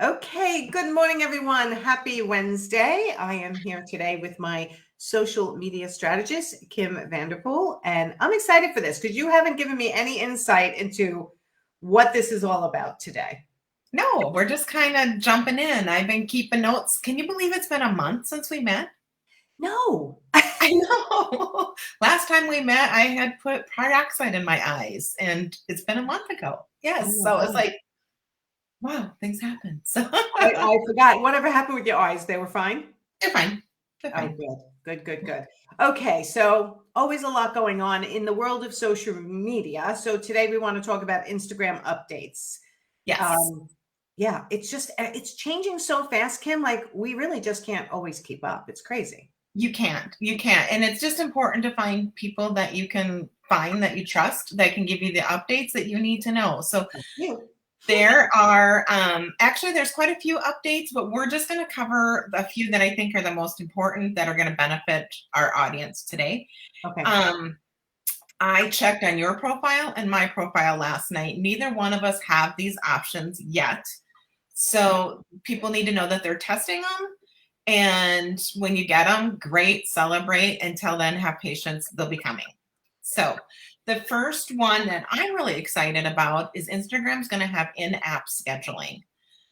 Okay, good morning, everyone. Happy Wednesday. I am here today with my social media strategist, Kim Vanderpool, and I'm excited for this because you haven't given me any insight into what this is all about today. No, we're just kind of jumping in. I've been keeping notes. Can you believe it's been a month since we met? No. I know. Last time we met, I had put peroxide in my eyes, and it's been a month ago. Oh Yes. my So it's God. like, wow, things happen. So I forgot. Whatever happened with your eyes? They were fine? they're fine. They're Oh, fine. good. Good, good, good. Okay, so always a lot going on in the world of social media. So today we want to talk about Instagram updates. Yes. Um, yeah, it's changing so fast, Kim. Like we really just can't always keep up. It's crazy. You can't. You can't. And it's just important to find people that you can find that you trust that can give you the updates that you need to know. So You. there are actually there's quite a few updates, but we're just going to cover a few that I think are the most important that are going to benefit our audience today. Okay. I checked on your profile and my profile last night. Neither one of us have these options yet. So people need to know that they're testing them. And when you get them, great, celebrate. Until then, have patience, they'll be coming. So the first one that I'm really excited about is Instagram's going to have in-app scheduling.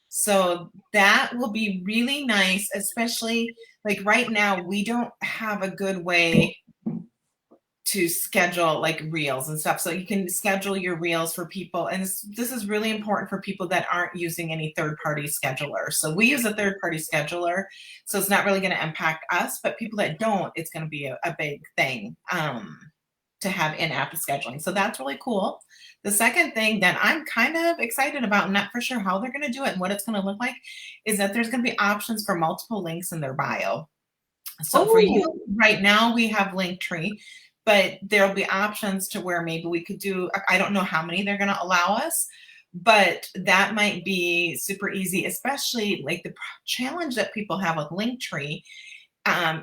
So that will be really nice, especially like right now, we don't have a good way to schedule like reels and stuff. So you can schedule your reels for people. And this is really important for people that aren't using any third-party scheduler. So we use a third-party scheduler. So it's not really going to impact us, but people that don't, it's going to be a big thing to have in-app scheduling. So that's really cool. The second thing that I'm kind of excited about, not for sure how they're going to do it and what it's going to look like, is that there's going to be options for multiple links in their bio. So for you, Oh, right now we have Linktree, but there'll be options to where maybe we could do, I don't know how many they're going to allow us, but that might be super easy, especially like the challenge that people have with Linktree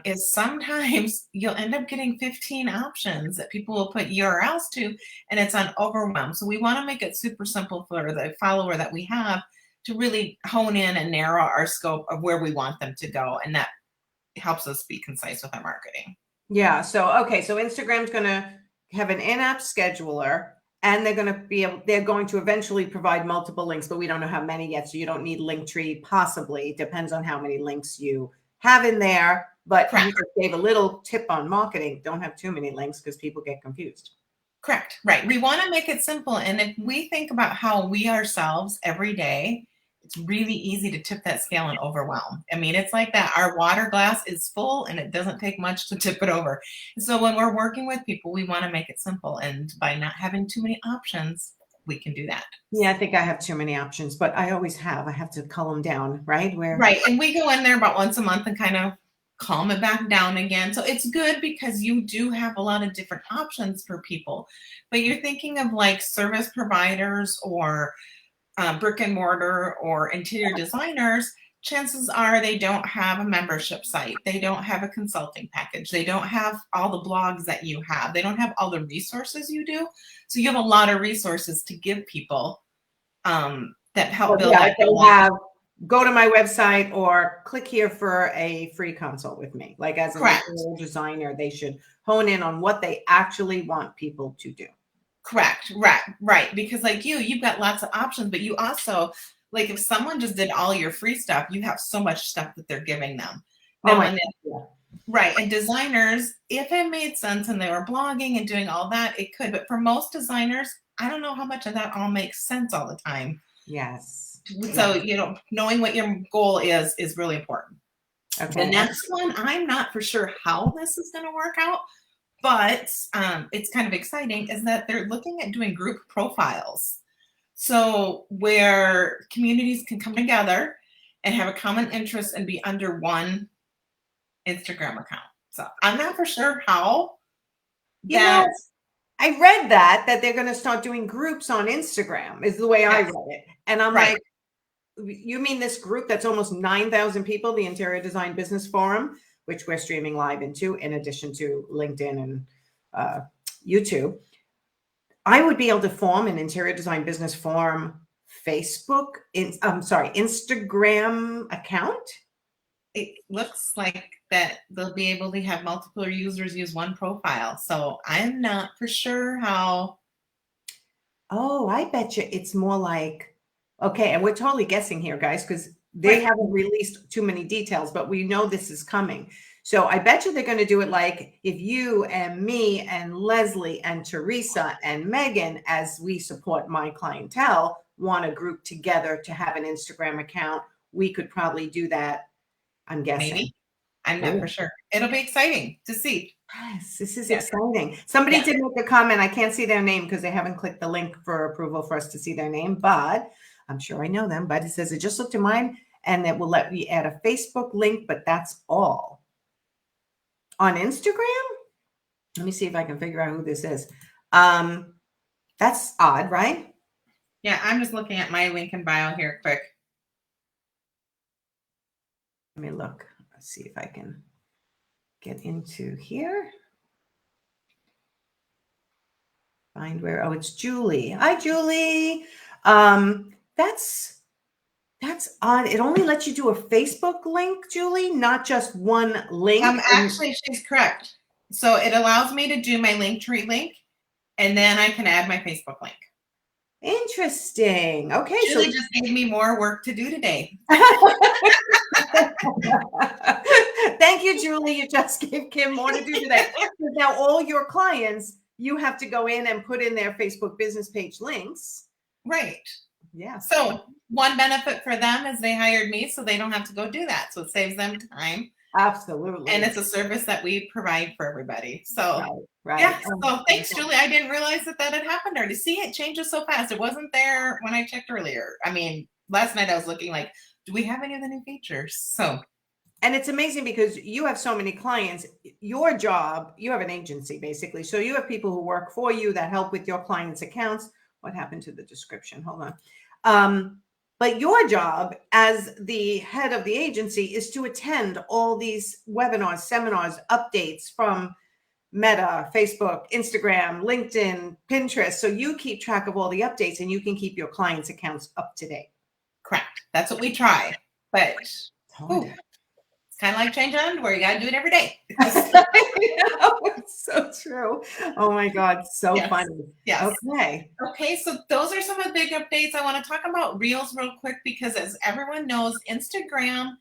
is sometimes you'll end up getting 15 options that people will put URLs to, and it's on overwhelm. So we want to make it super simple for the follower that we have to really hone in and narrow our scope of where we want them to go. And that helps us be concise with our marketing. yeah. So okay, so Instagram's going to have an in-app scheduler, and they're going to eventually provide multiple links, but we don't know how many yet. So you don't need Linktree. Possibly depends on how many links you have in there. But you Correct. just gave a little tip on marketing. Don't have too many links because people get confused. Correct. Right. We want to make it simple. And if we think about how we ourselves every day, it's really easy to tip that scale and overwhelm. I mean, it's like that. Our water glass is full and it doesn't take much to tip it over. So when we're working with people, we want to make it simple. And by not having too many options, we can do that. Yeah, I think I have too many options, but I always have. I have to cull them down, right? Right. And we go in there about once a month and kind of calm it back down again. So it's good because you do have a lot of different options for people. But you're thinking of like service providers or brick and mortar or interior designers, chances are they don't have a membership site. They don't have a consulting package. They don't have all the blogs that you have. They don't have all the resources you do. So you have a lot of resources to give people that help build Yeah, that. if they have, go to my website or click here for a free consult with me. Like as an Correct. interior designer, they should hone in on what they actually want people to do. Correct. Right. Because like you've got lots of options, but you also, like if someone just did all your free stuff, you have so much stuff that they're giving them. Oh Now, my when God. right. And designers, if it made sense and they were blogging and doing all that, it could. But for most designers, I don't know how much of that all makes sense all the time. Yes. So, Yes. knowing what your goal is really important. The Okay. next one, I'm not for sure how this is going to work out, but it's kind of exciting, is that they're looking at doing group profiles. So where communities can come together and have a common interest and be under one Instagram account. So I'm not for sure how You know, that's I read that they're going to start doing groups on Instagram is the way I yes, read it. And I'm right. like, you mean this group that's almost 9,000 people, the Interior Design Business Forum, which we're streaming live into, in addition to LinkedIn and YouTube. I would be able to form an interior design business forum Instagram account. It looks like that they'll be able to have multiple users use one profile. So I'm not for sure how. Oh, I bet you it's more like, okay, and we're totally guessing here, guys, because they Right. haven't released too many details, but we know this is coming. So I bet you they're going to do it like if you and me and Leslie and Teresa and Megan, as we support my clientele, want to group together to have an Instagram account, we could probably do that. I'm guessing. Maybe. I'm not for sure. It'll be exciting to see. Yes, this is Yes. exciting. Somebody Yes. did make a comment. I can't see their name because they haven't clicked the link for approval for us to see their name, but I'm sure I know them. But it says it just looked at mine and it will let me add a Facebook link, but that's all. On Instagram? Let me see if I can figure out who this is. That's odd, right? Yeah, I'm just looking at my link in bio here quick. Let me look. Let's see if I can get into here. Find where, oh, it's Julie. Hi, Julie. That's odd. It only lets you do a Facebook link, Julie, not just one link. Actually, she's correct. So it allows me to do my Linktree link, and then I can add my Facebook link. Interesting. Okay, Julie just gave me more work to do today. Thank you, Julie. You just gave Kim more to do today. Now, all your clients, you have to go in and put in their Facebook business page links. Right. Yeah. So one benefit for them is they hired me, so they don't have to go do that. So it saves them time. Absolutely. And it's a service that we provide for everybody. So right. Yeah. So thanks, Julie. I didn't realize that had happened already. See, it changes so fast. It wasn't there when I checked earlier. I mean, last night I was looking like, do we have any of the new features? So. And it's amazing because you have so many clients. Your job, you have an agency basically. So you have people who work for you that help with your clients' accounts. What happened to the description? Hold on. But your job as the head of the agency is to attend all these webinars, seminars, updates from Meta, Facebook, Instagram, LinkedIn, Pinterest. So you keep track of all the updates and you can keep your clients' accounts up to date. Correct. That's what we try. But it's kind of like change underwear. You got to do it every day. It's so true. Oh my God. So funny. Yes. Okay. Okay. So those are some of the big updates. I want to talk about Reels real quick because as everyone knows, Instagram,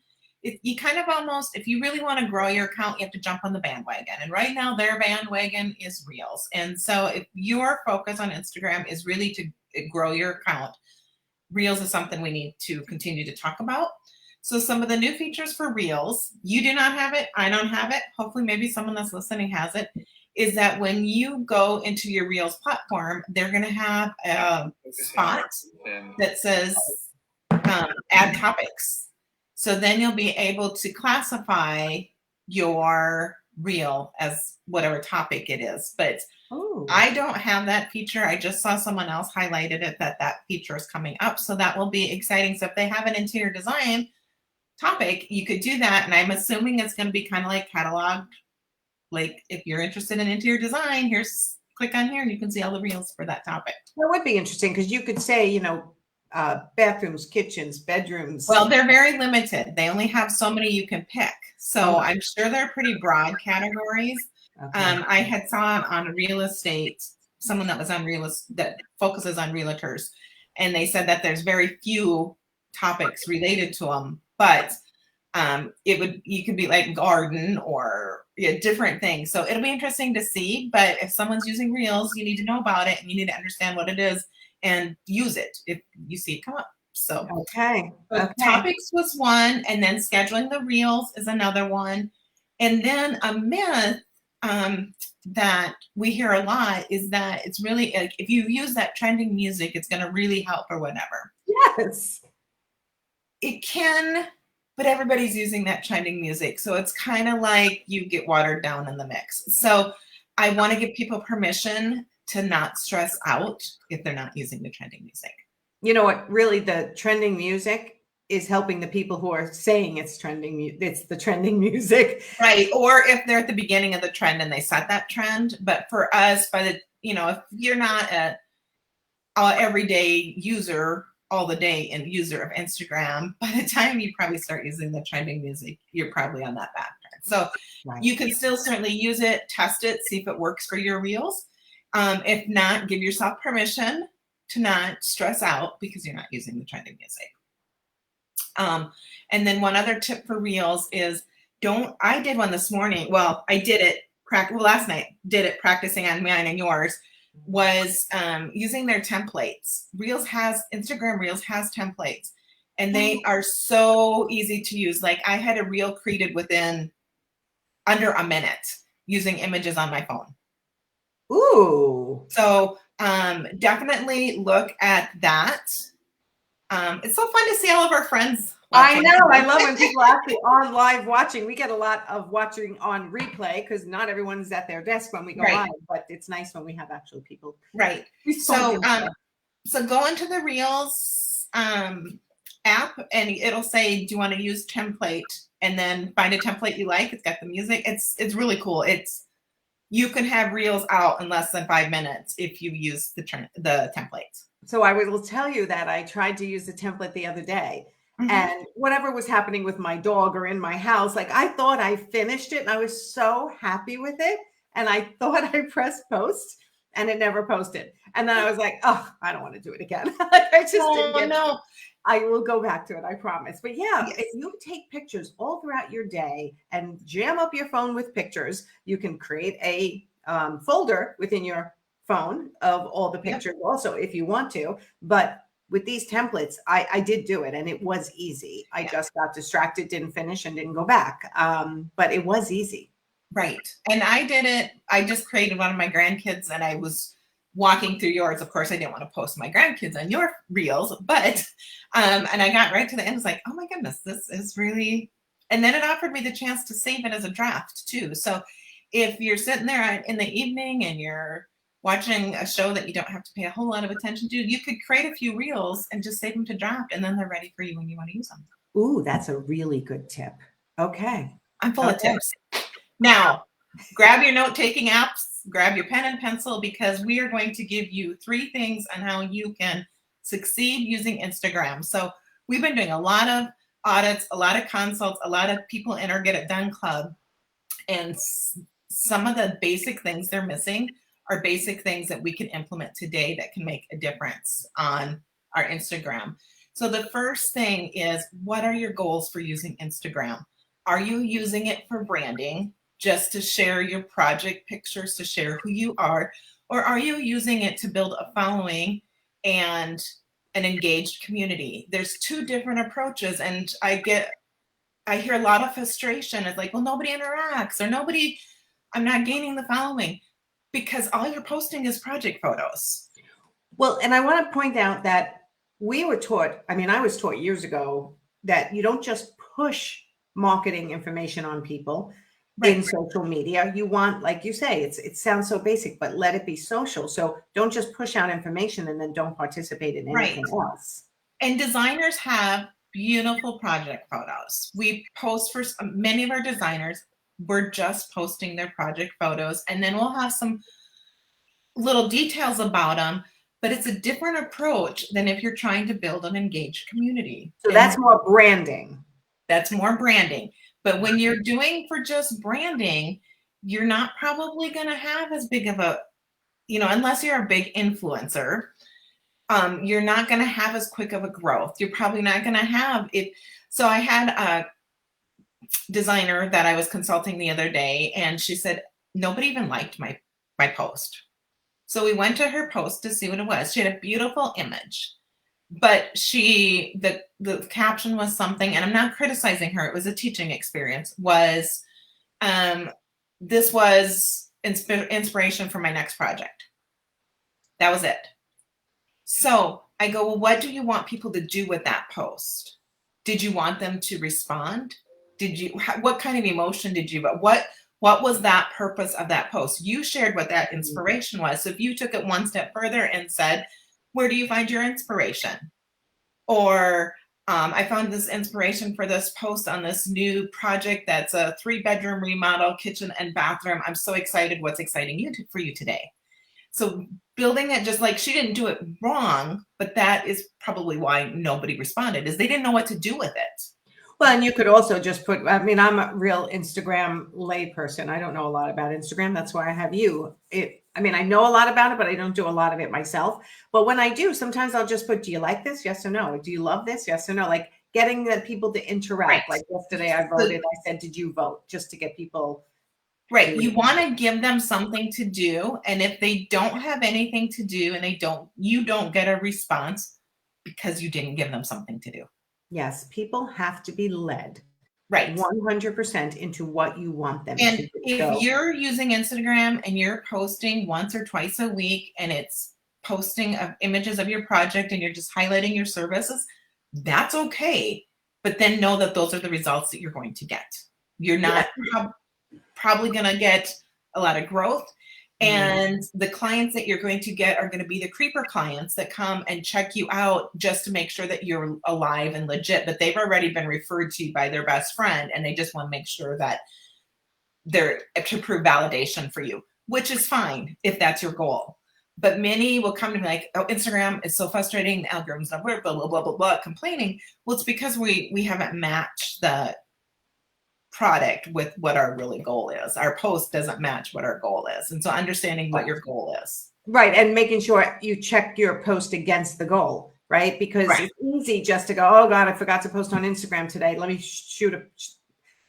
you kind of almost, if you really want to grow your account, you have to jump on the bandwagon. And right now their bandwagon is Reels. And so if your focus on Instagram is really to grow your account, Reels is something we need to continue to talk about. So some of the new features for Reels, you do not have it, I don't have it, hopefully maybe someone that's listening has it, is that when you go into your Reels platform, they're going to have a spot that says add topics. So then you'll be able to classify your reel as whatever topic it is. But I don't have that feature. I just saw someone else highlighted it that feature is coming up. So that will be exciting. So if they have an interior design topic, you could do that. And I'm assuming it's going to be kind of like cataloged. Like if you're interested in interior design, click on here and you can see all the reels for that topic. That would be interesting because you could say, bathrooms, kitchens, bedrooms. Well, they're very limited. They only have so many you can pick. So I'm sure they're pretty broad categories. Okay. I had saw on real estate, someone that was on that focuses on realtors, and they said that there's very few topics related to them, but you could be like garden or different things. So it'll be interesting to see. But if someone's using Reels, you need to know about it and you need to understand what it is and use it if you see it come up. So topics was one, and then scheduling the Reels is another one, and then a myth that we hear a lot is that it's really like if you use that trending music, it's going to really help or whatever. Yes, it can, but everybody's using that trending music, so it's kind of like you get watered down in the mix. So I want to give people permission to not stress out if they're not using the trending music. You know what? Really, the trending music is helping the people who are saying it's trending. It's the trending music, right? Or if they're at the beginning of the trend and they set that trend. But for us, if you're not a everyday user, all the day and user of Instagram, by the time you probably start using the trending music, you're probably on that back turn. So Right. you can still certainly use it, test it, see if it works for your reels. If not, give yourself permission to not stress out because you're not using the trending music. And then one other tip for reels is I did one this morning. Well, I did it last night, did it practicing on mine and yours, was using their templates. Instagram Reels has templates, and they are so easy to use. Like I had a reel created within under a minute using images on my phone. Ooh. So definitely look at that. It's so fun to see all of our friends watching. I know. I love when people are actually on live watching. We get a lot of watching on replay because not everyone's at their desk when we go Right. live, but it's nice when we have actual people. Right. So go into the Reels app and it'll say, do you want to use template? And then find a template you like. It's got the music. It's really cool. You can have Reels out in less than 5 minutes if you use the templates. So I will tell you that I tried to use the template the other day. Mm-hmm. And whatever was happening with my dog or in my house, like I thought I finished it and I was so happy with it. And I thought I pressed post and it never posted. And then I was like, oh, I don't want to do it again. I just didn't get I will go back to it, I promise. But yeah, Yes. if you take pictures all throughout your day and jam up your phone with pictures, you can create a folder within your phone of all the pictures also if you want to. But with these templates, I did do it and it was easy. I just got distracted, didn't finish and didn't go back. But it was easy. Right. And I did it. I just created one of my grandkids and I was walking through yours. Of course, I didn't want to post my grandkids on your reels, but, and I got right to the end. I was like, oh my goodness, this is really, and then it offered me the chance to save it as a draft too. So if you're sitting there in the evening and you're watching a show that you don't have to pay a whole lot of attention to, you could create a few reels and just save them to draft. And then they're ready for you when you want to use them. Ooh, that's a really good tip. Okay. I'm full of tips. Now, grab your note-taking apps, grab your pen and pencil, because we are going to give you 3 things on how you can succeed using Instagram. So we've been doing a lot of audits, a lot of consults, a lot of people in our Get It Done Club. And some of the basic things they're missing are basic things that we can implement today that can make a difference on our Instagram. So the first thing is, what are your goals for using Instagram? Are you using it for branding, just to share your project pictures, to share who you are? Or are you using it to build a following and an engaged community? There's 2 different approaches. And I hear a lot of frustration. It's like, well, nobody interacts or I'm not gaining the following, because all you're posting is project photos. Well, and I want to point out that I was taught years ago that you don't just push marketing information on people in social media. You want, like you say, it sounds so basic, but let it be social. So don't just push out information and then don't participate in anything else. And designers have beautiful project photos. We post for many of our designers. We're just posting their project photos, and then we'll have some little details about them. But it's a different approach than if you're trying to build an engaged community. So that's more branding. That's more branding. But when you're doing for just branding, you're not probably going to have as big of a, unless you're a big influencer, you're not going to have as quick of a growth. You're probably not going to have it. So I had a designer that I was consulting the other day, and she said, nobody even liked my post. So we went to her post to see what it was. She had a beautiful image, but the caption was something, and I'm not criticizing her, it was a teaching experience, was this was inspiration for my next project. That was it. So I go, well, what do you want people to do with that post? Did you want them to respond? What kind of emotion did you, what was that purpose of that post? You shared what that inspiration was. So if you took it one step further and said, where do you find your inspiration? Or I found this inspiration for this post on this new project that's a 3-bedroom remodel, kitchen and bathroom. I'm so excited. What's exciting for you today? So building it, just like she didn't do it wrong, but that is probably why nobody responded, is they didn't know what to do with it. Well, and you could also just put, I mean, I'm a real Instagram layperson. I don't know a lot about Instagram. That's why I have you. I mean, I know a lot about it, but I don't do a lot of it myself. But when I do, sometimes I'll just put, do you like this? Yes or no. Do you love this? Yes or no. Like getting the people to interact. Right. Like yesterday I voted. I said, did you vote? Just to get people. Right. You want to give them something to do. And if they don't have anything to do and you don't get a response because you didn't give them something to do. Yes, people have to be led Right. 100% into what you want them And to if go. you're using Instagram and you're posting once or twice a week and it's posting of images of your project and you're just highlighting your services, that's okay. But then know that those are the results that you're going to get. You're not probably going to get a lot of growth. And the clients that you're going to get are going to be the creeper clients that come and check you out just to make sure that you're alive and legit, but they've already been referred to you by their best friend and they just want to make sure that they're to prove validation for you, which is fine if that's your goal. But many will come to me like, oh, Instagram is so frustrating, the algorithm's not work, blah, blah, blah, blah, blah, complaining. Well, it's because we haven't matched the product with what our really goal is. Our post doesn't match what our goal is. And so understanding what your goal is. Right. And making sure you check your post against the goal, right? Because it's easy just to go, oh God, I forgot to post on Instagram today. Let me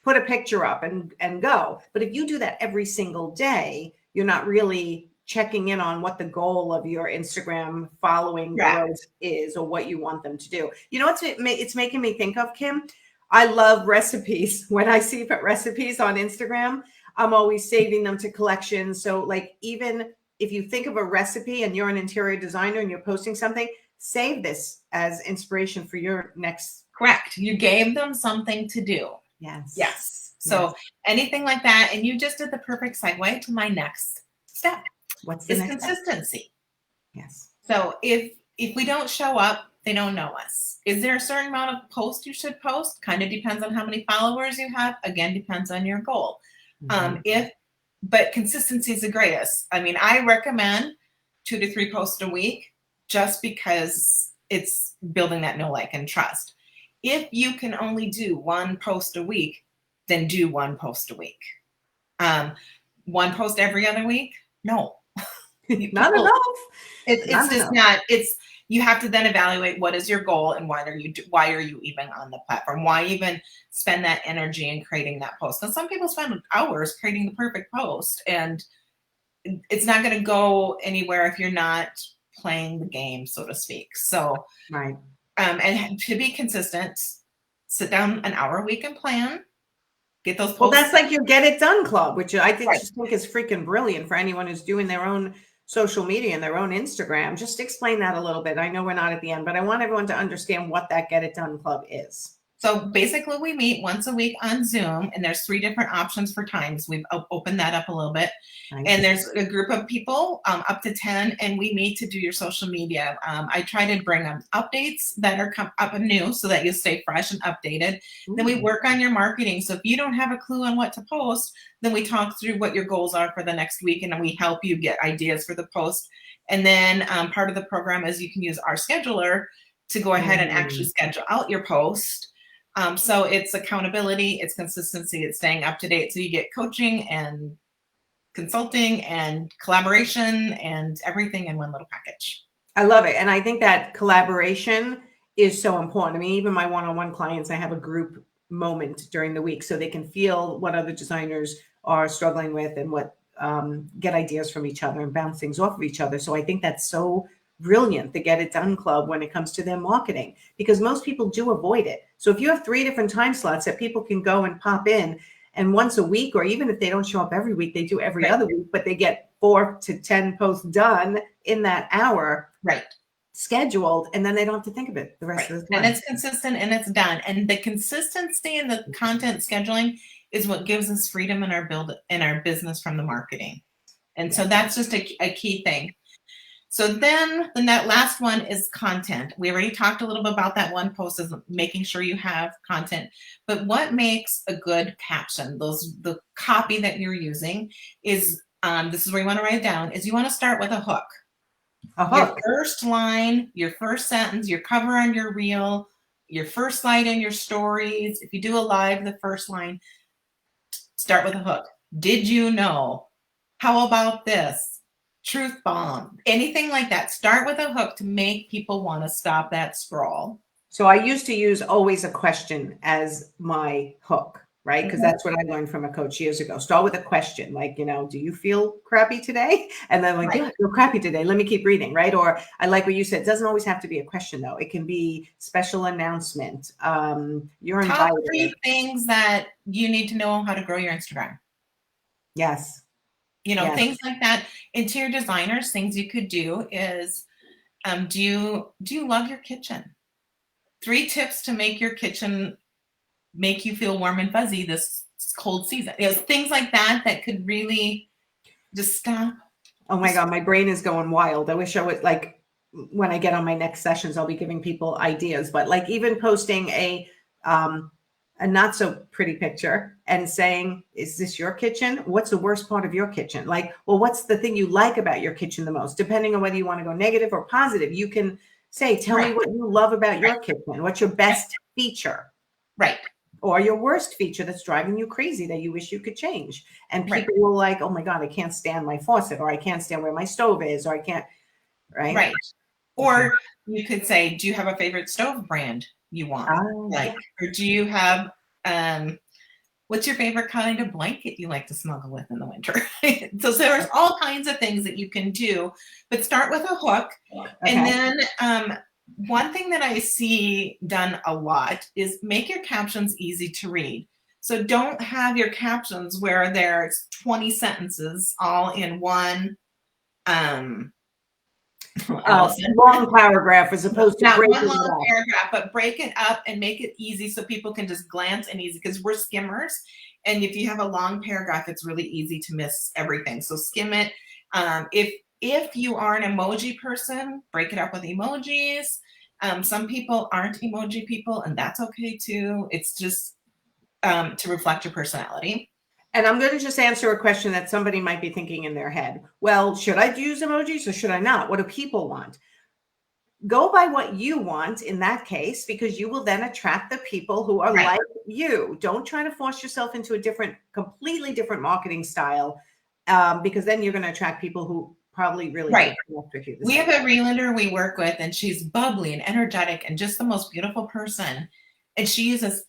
put a picture up and go. But if you do that every single day, you're not really checking in on what the goal of your Instagram following growth is or what you want them to do. You know what it's making me think of, Kim? I love recipes. When I see recipes on Instagram, I'm always saving them to collections. So like, even if you think of a recipe and you're an interior designer and you're posting something, save this as inspiration for your next. Correct. You gave them something to do. Yes. So anything like that. And you just did the perfect segue to my next step. What's the next consistency. Step? Yes. So if we don't show up, they don't know us. Is there a certain amount of posts you should post? Kind of depends on how many followers you have. Again, depends on your goal. But consistency is the greatest. I mean, I recommend 2 to 3 posts a week just because it's building that know, like, and trust. If you can only do 1 post a week, then do 1 post a week. 1 post every other week? No. Not enough. It's just not. You have to then evaluate what is your goal and why are you even on the platform? Why even spend that energy in creating that post? Because some people spend hours creating the perfect post, and it's not going to go anywhere if you're not playing the game, so to speak. So, right. And to be consistent, sit down an hour a week and plan. Get those posts. Well, that's like your Get It Done Club, which I think is freaking brilliant for anyone who's doing their own social media and their own Instagram. Just explain that a little bit. I know we're not at the end, but I want everyone to understand what that Get It Done Club is. So basically we meet once a week on Zoom, and there's 3 different options for times. We've opened that up a little bit. And there's a group of people, up to 10, and we meet to do your social media. I try to bring up updates that are up and new so that you stay fresh and updated. Then we work on your marketing. So if you don't have a clue on what to post, then we talk through what your goals are for the next week, and then we help you get ideas for the post. And then part of the program is you can use our scheduler to go ahead and actually schedule out your post. So it's accountability, it's consistency, it's staying up to date. So you get coaching and consulting and collaboration and everything in one little package. I love it. And I think that collaboration is so important. I mean, even my one-on-one clients, I have a group moment during the week so they can feel what other designers are struggling with and what get ideas from each other and bounce things off of each other. So I think that's so brilliant, the Get It Done Club, when it comes to their marketing, because most people do avoid it. So if you have 3 different time slots that people can go and pop in, and once a week, or even if they don't show up every week, they do every other week, but they get 4 to 10 posts done in that hour, scheduled, and then they don't have to think of it the rest of the time. And it's consistent and it's done. And the consistency and the content scheduling is what gives us freedom in our business from the marketing. And so that's just a key thing. So then the last one is content. We already talked a little bit about that. 1 post is making sure you have content. But what makes a good caption, the copy that you're using, is this is where you want to write it down, is you want to start with a hook. A Your hook. first line, your first sentence, your cover on your reel, your first slide in your stories. If you do a live, the first line, start with a hook. Did you know? How about this? Truth bomb. Anything like that. Start with a hook to make people want to stop that scroll. So I used to use always a question as my hook, right? Because that's what I learned from a coach years ago. Start with a question, like, do you feel crappy today? And then like, Right. yeah, I feel crappy today. Let me keep reading, right? Or I like what you said. It doesn't always have to be a question, though. It can be special announcement. You're Top invited. 3 things that you need to know how to grow your Instagram. Yes. Yes. Things like that. Interior designers, things you could do is, do you love your kitchen? 3 tips to make your kitchen make you feel warm and fuzzy this cold season. Things like that could really just stop. Oh my God, my brain is going wild. I wish I would, like, when I get on my next sessions, I'll be giving people ideas, but like even posting a not so pretty picture and saying, is this your kitchen? What's the worst part of your kitchen? Like, well, what's the thing you like about your kitchen the most? Depending on whether you want to go negative or positive, you can say, tell me what you love about your kitchen. What's your best feature? Right. Or your worst feature that's driving you crazy that you wish you could change. And people will like, oh my God, I can't stand my faucet, or I can't stand where my stove is, or I can't, right? Right. Or you could say, do you have a favorite stove brand you want? Or do you have, what's your favorite kind of blanket you like to snuggle with in the winter? So there's all kinds of things that you can do, but start with a hook. And then one thing that I see done a lot is make your captions easy to read. So don't have your captions where there's 20 sentences all in one long paragraph as opposed to not one breaking long it up. paragraph, but break it up and make it easy so people can just glance and easy, because we're skimmers. And if you have a long paragraph, it's really easy to miss everything. So skim it. If you are an emoji person, break it up with emojis. Some people aren't emoji people, and that's okay too. It's just to reflect your personality. And I'm going to just answer a question that somebody might be thinking in their head. Well, should I use emojis or should I not? What do people want? Go by what you want in that case, because you will then attract the people who are like you. Don't try to force yourself into a completely different marketing style, because then you're going to attract people who probably really connect with you. We have a realtor we work with, and she's bubbly and energetic and just the most beautiful person. And she uses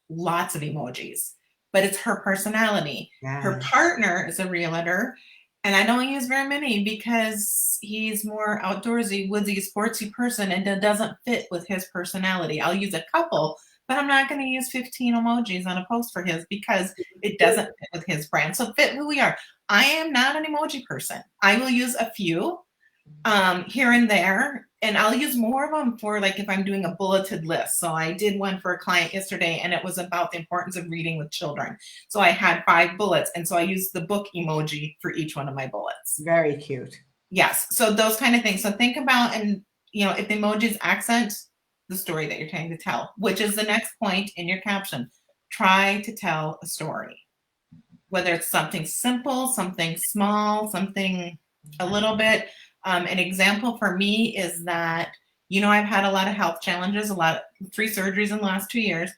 lots of emojis, but it's her personality. Her partner is a realtor, and I don't use very many because he's more outdoorsy, woodsy, sportsy person, and it doesn't fit with his personality. I'll use a couple, but I'm not going to use 15 emojis on a post for his because it doesn't fit with his brand. So fit who we are. I am not an emoji person. I will use a few here and there, and I'll use more of them for like if I'm doing a bulleted list. So I did one for a client yesterday, and it was about the importance of reading with children. So I had 5 bullets, and so I used the book emoji for each one of my bullets. Very cute. Yes. So those kind of things. So think about, and if the emojis accent the story that you're trying to tell, which is the next point in your caption. Try to tell a story, whether it's something simple, something small, something a little bit. An example for me is that, I've had a lot of health challenges, 3 surgeries in the last 2 years.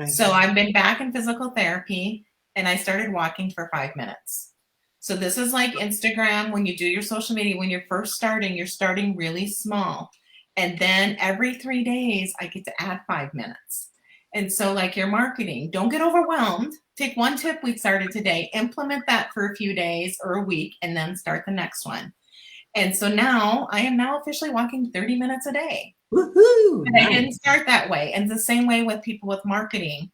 So I've been back in physical therapy, and I started walking for 5 minutes. So this is like Instagram. When you do your social media, when you're first starting, you're starting really small. And then every 3 days, I get to add 5 minutes. And so like your marketing, don't get overwhelmed. Take one tip we started today, implement that for a few days or a week, and then start the next one. And so now I am officially walking 30 minutes a day. Woohoo! And I didn't start that way. And the same way with people with marketing,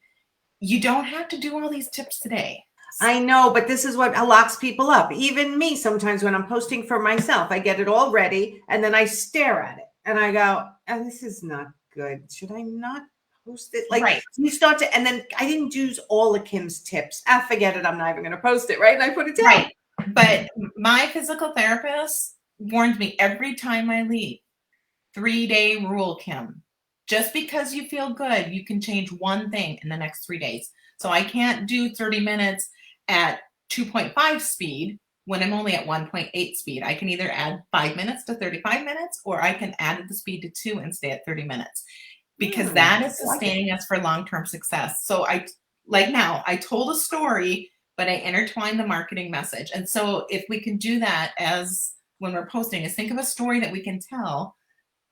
you don't have to do all these tips today. I know, but this is what locks people up. Even me, sometimes when I'm posting for myself, I get it all ready and then I stare at it and I go, oh, this is not good. Should I not post it? Like you start to, and then I didn't use all of Kim's tips. Forget it. I'm not even going to post it. Right. And I put it down. Right. But my physical therapist warned me every time I leave, 3-day rule, Kim. Just because you feel good, you can change one thing in the next 3 days. So I can't do 30 minutes at 2.5 speed. when I'm only at 1.8 speed. I can either add 5 minutes to 35 minutes, or I can add the speed to 2 and stay at 30 minutes, because that is I like it. sustaining us for long-term success. So like now, I told a story, but I intertwined the marketing message. And so if we can do that as when we're posting, is think of a story that we can tell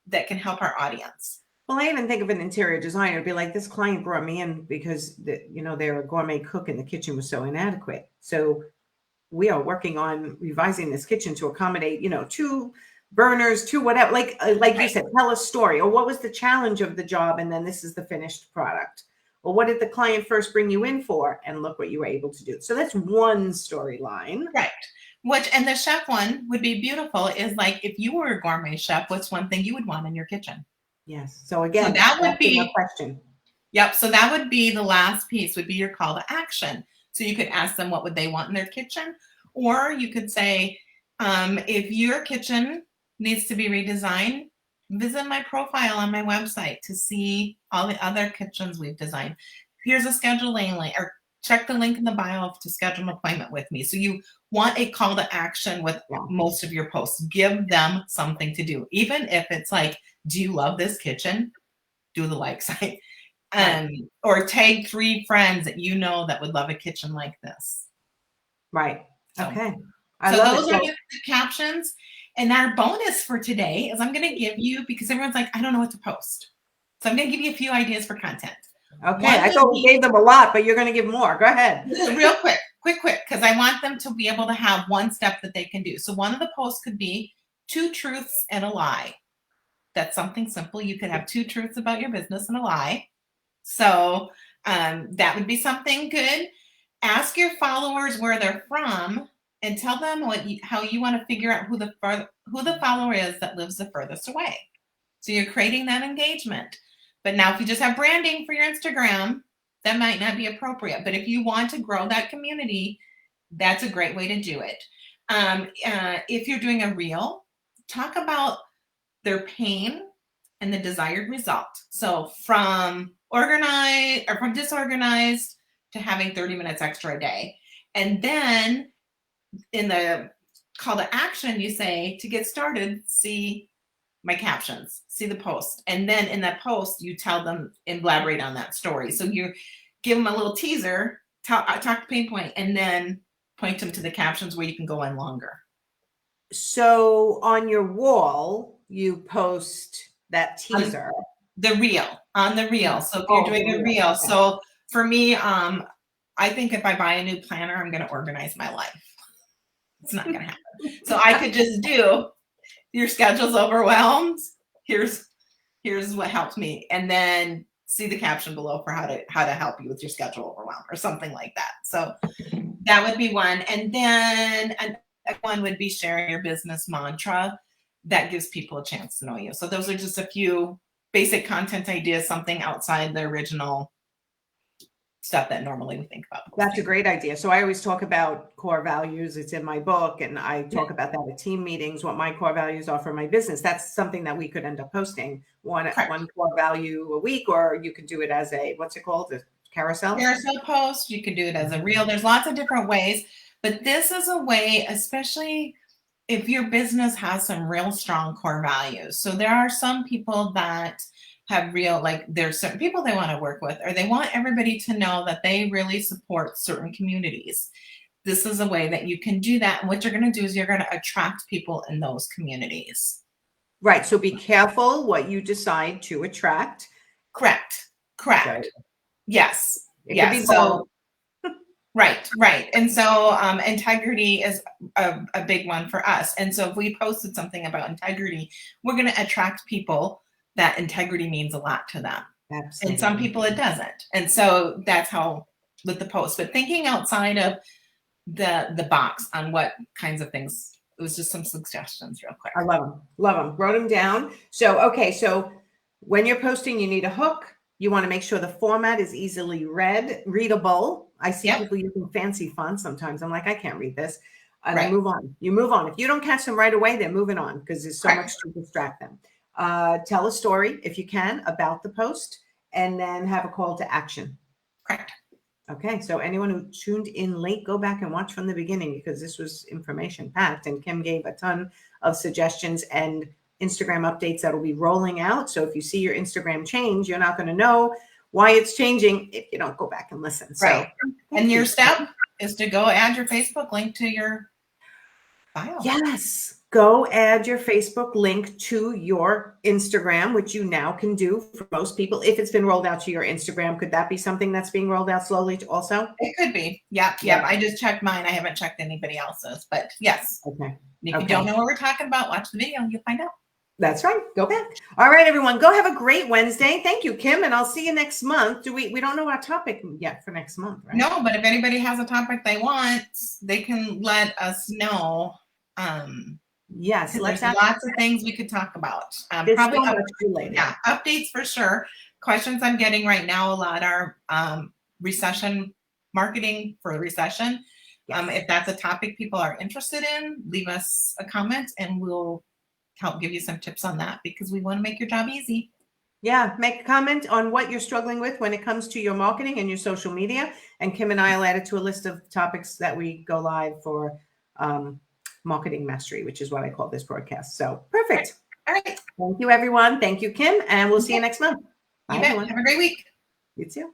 that can help our audience. Well, I even think of an interior designer. It'd be like, this client brought me in because they're a gourmet cook and the kitchen was so inadequate. So we are working on revising this kitchen to accommodate, 2 burners, 2 whatever. Like you Right. said, tell a story. Or what was the challenge of the job, and then this is the finished product. Or what did the client first bring you in for, and look what you were able to do. So that's one storyline. Right. And the chef one would be beautiful, is like, if you were a gourmet chef, what's one thing you would want in your kitchen? Yes. So again, that would asking a be question. Yep. So that would be the last piece, would be your call to action. So you could ask them what would they want in their kitchen, or you could say, if your kitchen needs to be redesigned, visit my profile on my website to see all the other kitchens we've designed. Here's a scheduling link, or check the link in the bio to schedule an appointment with me. So you want a call to action with most of your posts. Give them something to do, even if it's like, do you love this kitchen? Do the like sign. Or tag 3 friends that you know that would love a kitchen like this. Right. So, okay. So those are the captions. And our bonus for today is I'm going to give you, because everyone's like, I don't know what to post. So I'm going to give you a few ideas for content. Okay. I thought we gave them a lot, but you're going to give more. Go ahead. Real quick, because I want them to be able to have one step that they can do. So one of the posts could be 2 truths and a lie. That's something simple. You could have 2 truths about your business and a lie. So that would be something good. Ask your followers where they're from, and tell them how you want to figure out who the follower is that lives the furthest away. So you're creating that engagement. But now if you just have branding for your Instagram, that might not be appropriate. But if you want to grow that community, that's a great way to do it. If you're doing a reel, talk about their pain and the desired result. So from organized or from disorganized to having 30 minutes extra a day. And then in the call to action, you say, to get started, see my captions, see the post. And then in that post, you tell them and elaborate on that story. So you give them a little teaser, talk the pain point, and then point them to the captions where you can go on longer. So on your wall, you post that teaser. On the reel. So if you're doing a reel. Okay. So for me, I think if I buy a new planner, I'm going to organize my life. It's not going to happen. So I could just do, your schedule's overwhelmed. Here's what helped me. And then see the caption below for how to help you with your schedule overwhelm, or something like that. So that would be one. And then one would be sharing your business mantra that gives people a chance to know you. So those are just a few basic content ideas, something outside the original stuff that normally we think about. That's a great idea. So I always talk about core values. It's in my book, and I talk about that at team meetings, what my core values are for my business. That's something that we could end up posting one core value a week, or you could do it as a, what's it called? A carousel post. You could do it as a reel. There's lots of different ways, but this is a way, especially if your business has some real strong core values. So there are some people that have there's certain people they want to work with, or they want everybody to know that they really support certain communities. This is a way that you can do that. And what you're going to do is you're going to attract people in those communities. Right. So be careful what you decide to attract. Correct. Right. Yes. Yes. So Right. And so integrity is a big one for us. And so if we posted something about integrity, we're going to attract people that integrity means a lot to them. Absolutely. And some people it doesn't. And so that's how with the post. But thinking outside of the box on what kinds of things, it was just some suggestions real quick. I love them. Wrote them down. So, okay. So when you're posting, you need a hook. You want to make sure the format is easily readable. I see people using fancy fonts sometimes. I'm like, I can't read this. And I move on. You move on. If you don't catch them right away, they're moving on because there's so much to distract them. Tell a story, if you can, about the post, and then have a call to action. Correct. Okay, so anyone who tuned in late, go back and watch from the beginning because this was information packed, and Kim gave a ton of suggestions and Instagram updates that will be rolling out. So if you see your Instagram change, you're not going to know why it's changing if you don't go back and listen. So, Right. thank And your you. step is to go add your Facebook link to your bio. Yes. Go add your Facebook link to your Instagram, which you now can do for most people. If it's been rolled out to your Instagram, could that be something that's being rolled out slowly also? It could be. Yep. Yeah. I just checked mine. I haven't checked anybody else's, but yes. Okay. If you Okay. don't know what we're talking about, watch the video and you'll find out. That's right. Go back. All right, everyone. Go have a great Wednesday. Thank you, Kim, and I'll see you next month. We don't know our topic yet for next month, right? No, but if anybody has a topic they want, they can let us know. Yes, There's lots of things we could talk about. Probably so much related. Yeah, updates for sure. Questions I'm getting right now a lot are recession marketing for the recession. Yes. If that's a topic people are interested in, leave us a comment and we'll help give you some tips on that because we want to make your job easy. Yeah, make a comment on what you're struggling with when it comes to your marketing and your social media. And Kim and I will add it to a list of topics that we go live for Marketing Mastery, which is what I call this broadcast. So perfect. All right. Thank you, everyone. Thank you, Kim. And we'll see you next month. Bye, everyone. Have a great week. You too.